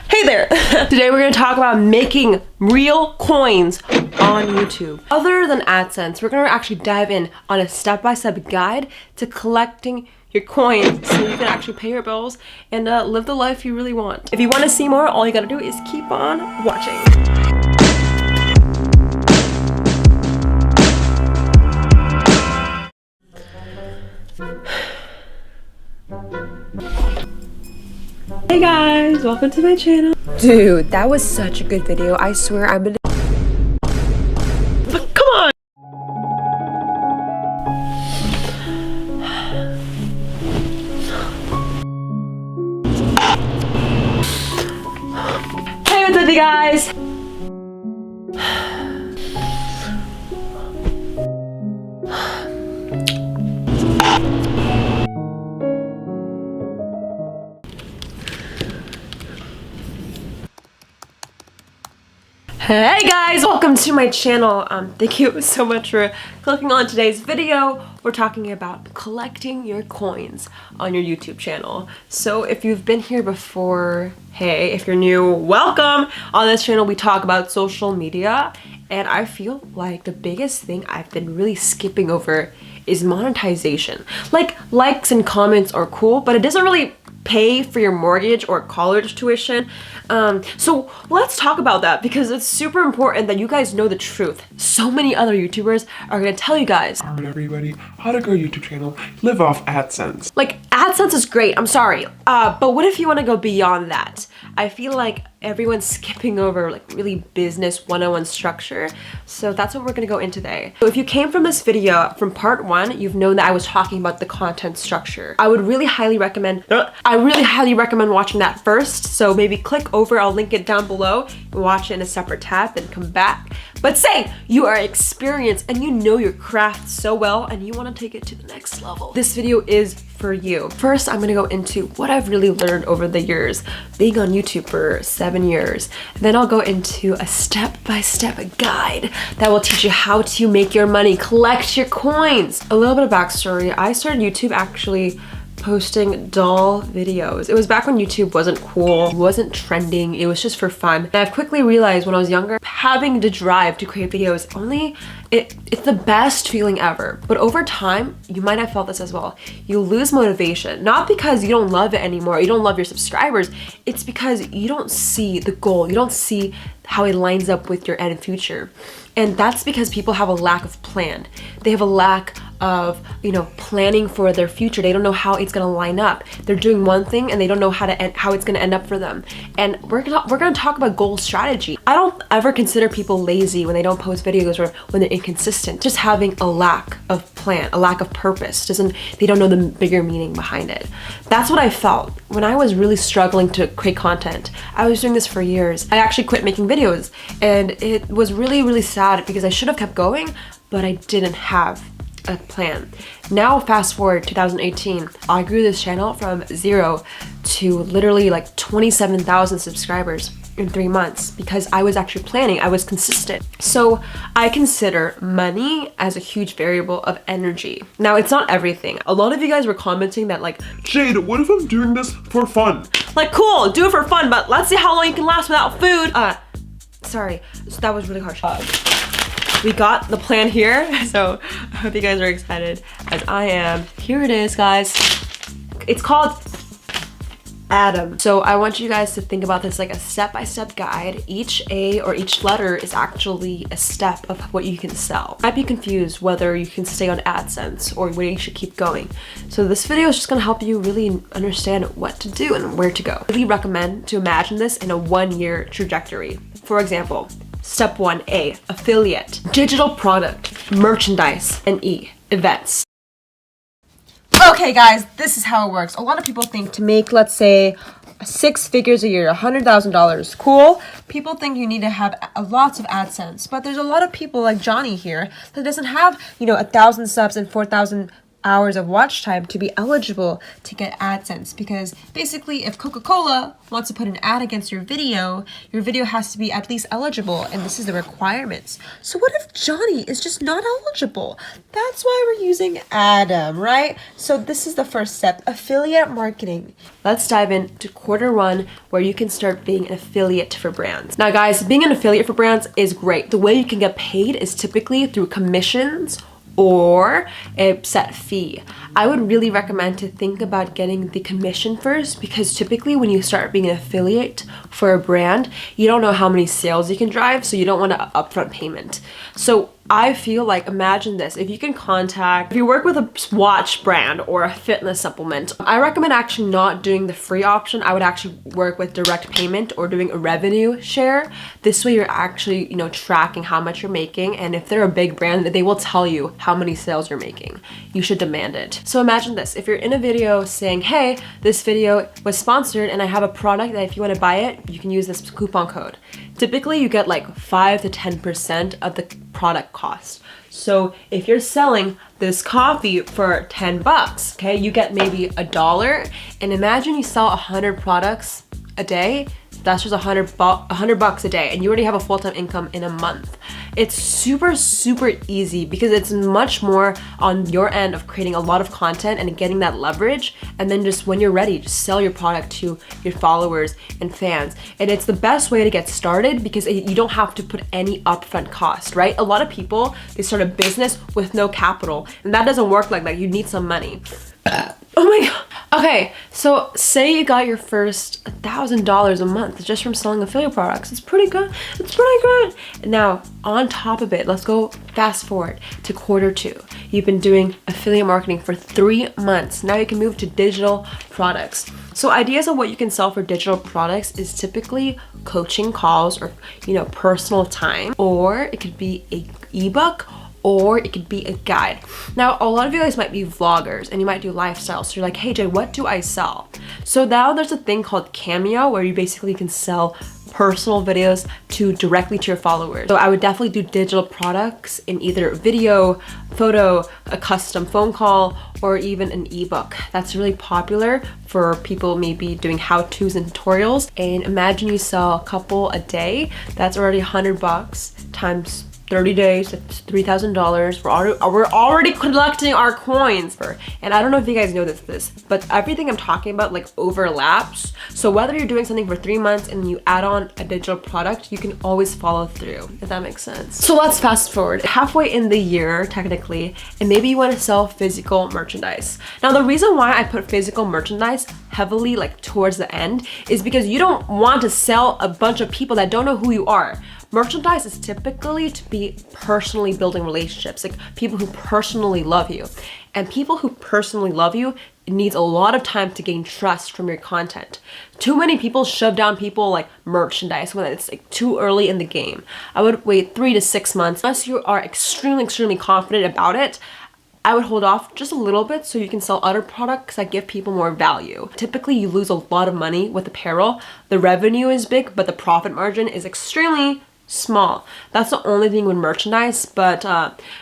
Hey there! Today we're going to talk about making real coins on YouTube. Other than AdSense, we're going to actually dive in on a step-by-step guide to collecting your coins so you can actually pay your bills and live the life you really want. If you want to see more, all you got to do is keep on watching. Hey guys, welcome to my channel. Dude, that was such a good video. I swear I'm gonna... Come on! Hey, what's up you guys? Hey guys, welcome to my channel. Thank you so much for clicking on today's video. We're talking about collecting your coins on your YouTube channel. So if you've been here before, hey, if you're new, welcome. On this channel we talk about social media, and I feel like the biggest thing I've been really skipping over is monetization. Like, likes and comments are cool, but it doesn't really pay for your mortgage or college tuition. So let's talk about that because it's super important that you guys know the truth. So many other YouTubers are gonna tell you guys, alright everybody, how to grow a YouTube channel, live off AdSense. Like, AdSense is great, I'm sorry. But what if you wanna go beyond that? I feel like everyone's skipping over like really business 101 structure. So that's what we're gonna go into today. So if you came from this video from part 1, you've known that I was talking about the content structure. I really highly recommend watching that first. So maybe click over, I'll link it down below, watch it in a separate tab, then come back. But say you are experienced and you know your craft so well and you wanna take it to the next level. This video is for you. First, I'm gonna go into what I've really learned over the years, being on YouTube for 7 years. And then I'll go into a step-by-step guide that will teach you how to make your money, collect your coins. A little bit of backstory, I started YouTube actually posting doll videos. It was back when YouTube wasn't cool, wasn't trending, it was just for fun. And I've quickly realized when I was younger, having the drive to create videos, it's the best feeling ever. But over time, you might have felt this as well. You lose motivation, not because you don't love it anymore, you don't love your subscribers, it's because you don't see the goal, you don't see how it lines up with your end future. And that's because people have a lack of plan. They have a lack of, planning for their future. They don't know how it's gonna line up. They're doing one thing and they don't know how it's gonna end up for them. And we're gonna talk about goal strategy. I don't ever consider people lazy when they don't post videos or when they're inconsistent. Just having a lack of plan, a lack of purpose. They don't know the bigger meaning behind it. That's what I felt when I was really struggling to create content. I was doing this for years. I actually quit making videos and it was really, really sad because I should have kept going, but I didn't have a plan. Now fast forward 2018, I grew this channel from 0 to literally like 27,000 subscribers in 3 months because I was actually planning, I was consistent. So I consider money as a huge variable of energy. Now it's not everything. A lot of you guys were commenting that like, Jade, what if I'm doing this for fun? Like, cool, do it for fun, but let's see how long you can last without food. Sorry, that was really harsh. We got the plan here, so I hope you guys are excited as I am. Here it is, guys. It's called Adam. So I want you guys to think about this like a step-by-step guide. Each A or each letter is actually a step of what you can sell. You might be confused whether you can stay on AdSense or where you should keep going. So this video is just gonna help you really understand what to do and where to go. I really recommend to imagine this in a 1-year trajectory. For example, Step 1A, affiliate, digital product, merchandise, and E, events. Okay guys, this is how it works. A lot of people think to make, let's say, 6 figures a year, $100,000, cool. People think you need to have lots of AdSense, but there's a lot of people like Johnny here that doesn't have, 1,000 subs and 4,000 hours of watch time to be eligible to get AdSense, because basically if Coca-Cola wants to put an ad against your video has to be at least eligible, and this is the requirements. So what if Johnny is just not eligible? That's why we're using Adam, right? So this is the first step, affiliate marketing. Let's dive into Q1 where you can start being an affiliate for brands. Now guys, being an affiliate for brands is great. The way you can get paid is typically through commissions or a set fee. I would really recommend to think about getting the commission first, because typically when you start being an affiliate for a brand, you don't know how many sales you can drive, so you don't want an upfront payment. So I feel like, imagine this, if you work with a watch brand or a fitness supplement, I recommend actually not doing the free option. I would actually work with direct payment or doing a revenue share. This way you're actually, you know, tracking how much you're making, and if they're a big brand, they will tell you how many sales you're making. You should demand it. So imagine this, if you're in a video saying, hey, this video was sponsored and I have a product that if you want to buy it, you can use this coupon code. Typically you get like 5 to 10% of the product cost. So if you're selling this coffee for 10 bucks, okay, you get maybe $1, and imagine you sell 100 products a day. That's just $100 bucks a day, and you already have a full-time income in a month. It's super, super easy because it's much more on your end of creating a lot of content and getting that leverage, and then just when you're ready, just sell your product to your followers and fans. And it's the best way to get started because you don't have to put any upfront cost, right? A lot of people, they start a business with no capital, and that doesn't work like that. You need some money. Oh my god. Okay, so say you got your first $1,000 a month just from selling affiliate products. It's pretty good. It's pretty good. Now, on top of it, let's go fast forward to Q2. You've been doing affiliate marketing for 3 months. Now you can move to digital products. So ideas of what you can sell for digital products is typically coaching calls or, you know, personal time, or it could be an ebook, or it could be a guide. Now, a lot of you guys might be vloggers and you might do lifestyle. So you're like, hey Jay, what do I sell? So now there's a thing called Cameo where you basically can sell personal videos directly to your followers. So I would definitely do digital products in either video, photo, a custom phone call, or even an ebook. That's really popular for people maybe doing how-tos and tutorials. And imagine you sell a couple a day. That's already 100 bucks times 30 days, that's $3,000. We're already collecting our coins. And I don't know if you guys know this, but everything I'm talking about like overlaps. So whether you're doing something for 3 months and you add on a digital product, you can always follow through, if that makes sense. So let's fast forward halfway in the year, technically, and maybe you want to sell physical merchandise. Now, the reason why I put physical merchandise heavily like towards the end is because you don't want to sell a bunch of people that don't know who you are. Merchandise is typically to be personally building relationships, like people who personally love you. And people who personally love you, it needs a lot of time to gain trust from your content. Too many people shove down people like merchandise when it's like too early in the game. I would wait 3 to 6 months. Unless you are extremely confident about it, I would hold off just a little bit so you can sell other products that give people more value. Typically, you lose a lot of money with apparel. The revenue is big, but the profit margin is extremely small. That's the only thing with merchandise, but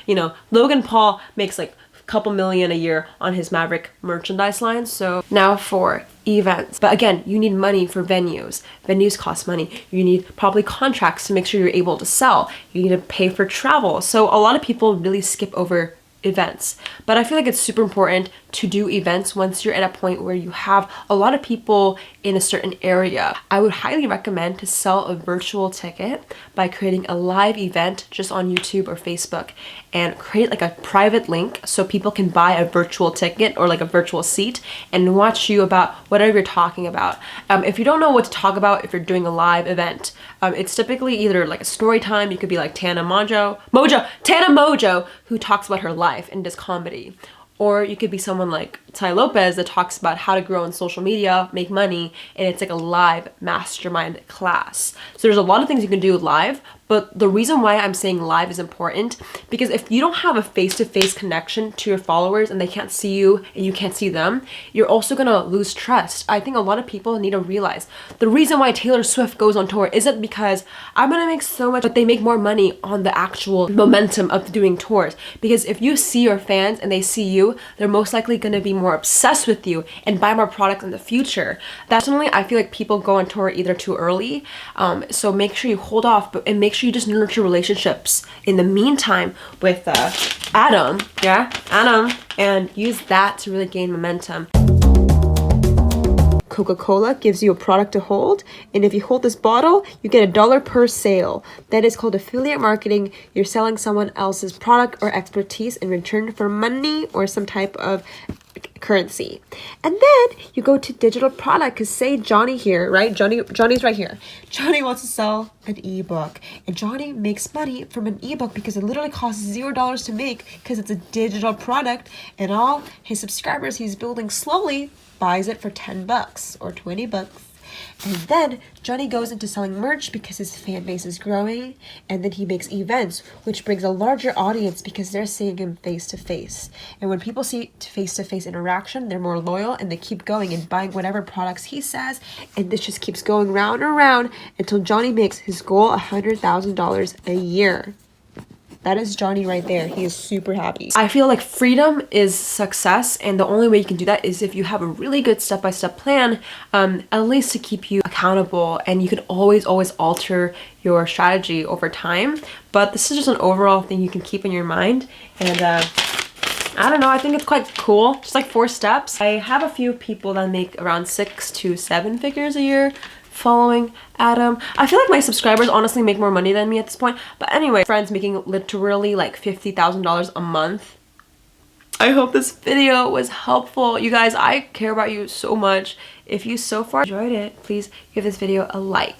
you know, Logan Paul makes like a couple million a year on his Maverick merchandise line. So now for events. But again, you need money for venues. Venues cost money. You need probably contracts to make sure you're able to sell. You need to pay for travel. So a lot of people really skip over events, but I feel like it's super important to do events once you're at a point where you have a lot of people in a certain area. I would highly recommend to sell a virtual ticket by creating a live event just on YouTube or Facebook, and create like a private link so people can buy a virtual ticket or like a virtual seat and watch you about whatever you're talking about. If you don't know what to talk about, if you're doing a live event, it's typically either like a story time. You could be like Tana Mojo, who talks about her life and does comedy. Or you could be someone like Tai Lopez that talks about how to grow on social media, make money, and it's like a live mastermind class. So there's a lot of things you can do live, but the reason why I'm saying live is important because if you don't have a face-to-face connection to your followers and they can't see you and you can't see them, you're also gonna lose trust. I think a lot of people need to realize the reason why Taylor Swift goes on tour isn't because I'm gonna make so much, but they make more money on the actual momentum of doing tours. Because if you see your fans and they see you, they're most likely gonna be more obsessed with you and buy more products in the future. Personally, I feel like people go on tour either too early, so make sure you hold off, and make sure you just nurture relationships in the meantime with Adam, and use that to really gain momentum. Coca-Cola gives you a product to hold, and if you hold this bottle, you get $1 per sale. That is called affiliate marketing. You're selling someone else's product or expertise in return for money or some type of currency. And then you go to digital product, because say Johnny here, right? Johnny's right here. Johnny wants to sell an ebook, and Johnny makes money from an ebook because it literally costs $0 to make because it's a digital product, and all his subscribers he's building slowly buys it for $10 or $20. And then Johnny goes into selling merch because his fan base is growing, and then he makes events, which brings a larger audience because they're seeing him face to face. And when people see face to face interaction, they're more loyal and they keep going and buying whatever products he says, and this just keeps going round and round until Johnny makes his goal $100,000 a year. That is Johnny right there. He is super happy. I feel like freedom is success, and the only way you can do that is if you have a really good step-by-step plan, at least to keep you accountable, and you can always alter your strategy over time. But this is just an overall thing you can keep in your mind, and I don't know, I think it's quite cool. Just like 4 steps. I have a few people that make around 6 to 7 figures a year following Adam. I feel like my subscribers honestly make more money than me at this point. But anyway, friends making literally like $50,000 a month. I hope this video was helpful. You guys, I care about you so much. If you so far enjoyed it, please give this video a like.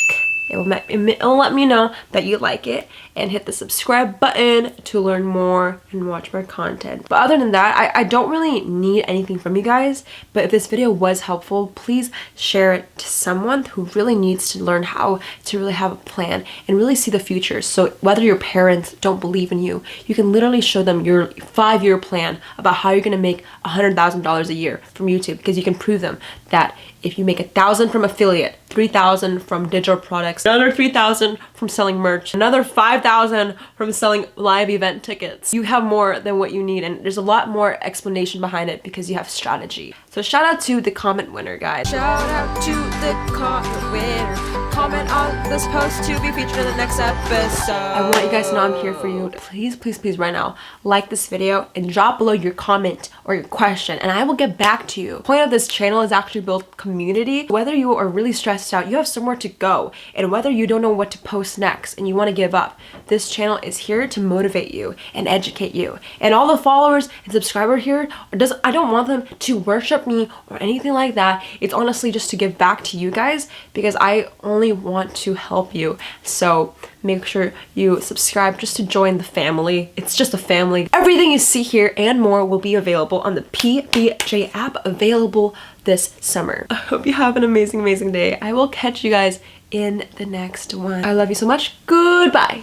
It'll let me know that you like it, and hit the subscribe button to learn more and watch more content. But other than that, I don't really need anything from you guys, but if this video was helpful, please share it to someone who really needs to learn how to really have a plan and really see the future. So whether your parents don't believe in you, you can literally show them your 5-year plan about how you're gonna make $100,000 a year from YouTube, because you can prove them that if you make $1,000 from affiliate, $3,000 from digital products, another $3,000 from selling merch, another $5,000 from selling live event tickets, you have more than what you need, and there's a lot more explanation behind it because you have strategy. So shout out to the comment winner, guys. Shout out to the comment winner. Comment on this post to be featured in the next episode. I want you guys to know I'm here for you. Please, please, please, right now, like this video and drop below your comment or your question, and I will get back to you. The point of this channel is actually build community. Whether you are really stressed out, you have somewhere to go, and whether you don't know what to post next and you want to give up, this channel is here to motivate you and educate you. And all the followers and subscribers here, I don't want them to worship me or anything like that. It's honestly just to give back to you guys, because I only want to help you. So make sure you subscribe just to join the family. It's just a family. Everything you see here and more will be available on the PBJ app, available this summer. I hope you have an amazing day. I will catch you guys in the next one. I love you so much. Goodbye.